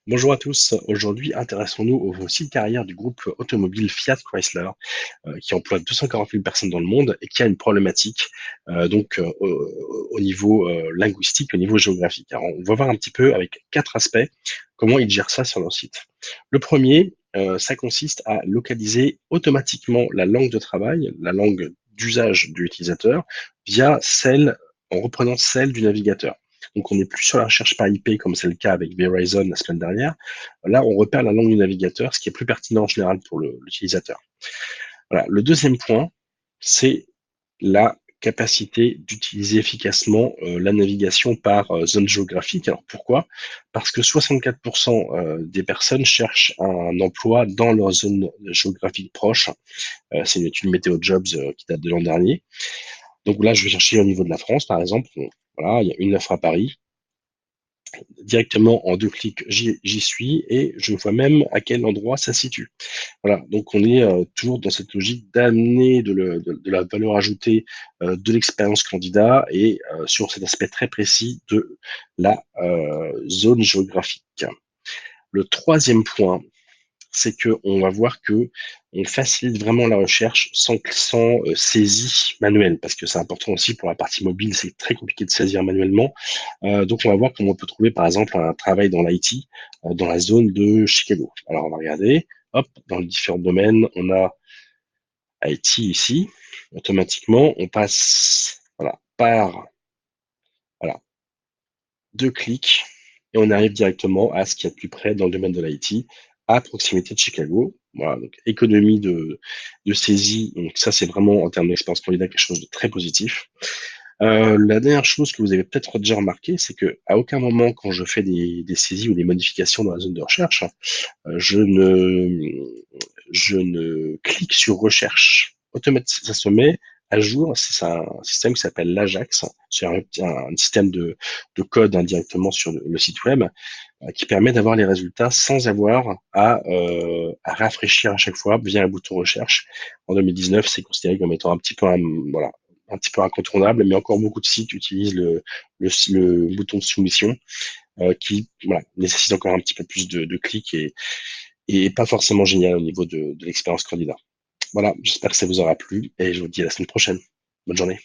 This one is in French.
Bonjour à tous. Aujourd'hui, intéressons-nous au site carrière du groupe automobile Fiat Chrysler, qui emploie 240 000 personnes dans le monde et qui a une problématique au niveau linguistique, au niveau géographique. Alors, on va voir un petit peu avec quatre aspects comment ils gèrent ça sur leur site. Le premier, ça consiste à localiser automatiquement la langue de travail, la langue d'usage de l'utilisateur, via celle, en reprenant celle du navigateur. Donc, on n'est plus sur la recherche par IP comme c'est le cas avec Verizon la semaine dernière. Là, on repère la langue du navigateur, ce qui est plus pertinent en général pour l'utilisateur. Voilà. Le deuxième point, c'est la capacité d'utiliser efficacement la navigation par zone géographique. Alors pourquoi? Parce que 64% des personnes cherchent un emploi dans leur zone géographique proche. C'est une étude Météo Jobs qui date de l'an dernier. Donc là, je vais chercher au niveau de la France, par exemple. Voilà, il y a une offre à Paris. Directement en deux clics, j'y suis et je vois même à quel endroit ça se situe. Voilà, donc on est toujours dans cette logique d'amener de la valeur ajoutée de l'expérience candidat et sur cet aspect très précis de la zone géographique. Le troisième point, c'est qu'on va voir que on facilite vraiment la recherche sans saisie manuelle, parce que c'est important aussi pour la partie mobile, c'est très compliqué de saisir manuellement. Donc, on va voir comment on peut trouver, par exemple, un travail dans l'IT dans la zone de Chicago. Alors, on va regarder, hop, dans les différents domaines, on a IT ici. Automatiquement, on passe voilà, par voilà, deux clics et on arrive directement à ce qu'il y a de plus près dans le domaine de l'IT, à proximité de Chicago. Voilà, donc économie de saisie. Donc, ça, c'est vraiment en termes d'expérience candidat quelque chose de très positif. La dernière chose que vous avez peut-être déjà remarqué, c'est que à aucun moment, quand je fais des saisies ou des modifications dans la zone de recherche, je ne clique sur recherche. Automatiquement, ça se met à jour. C'est un système qui s'appelle l'Ajax. C'est un système de code indirectement sur le site web qui permet d'avoir les résultats sans avoir à rafraîchir à chaque fois via un bouton recherche. En 2019, c'est considéré comme étant un petit peu voilà, un petit peu incontournable, mais encore beaucoup de sites utilisent le bouton de soumission qui voilà, nécessite encore un petit peu plus de clics et pas forcément génial au niveau de l'expérience candidat. Voilà, j'espère que ça vous aura plu et je vous dis à la semaine prochaine. Bonne journée.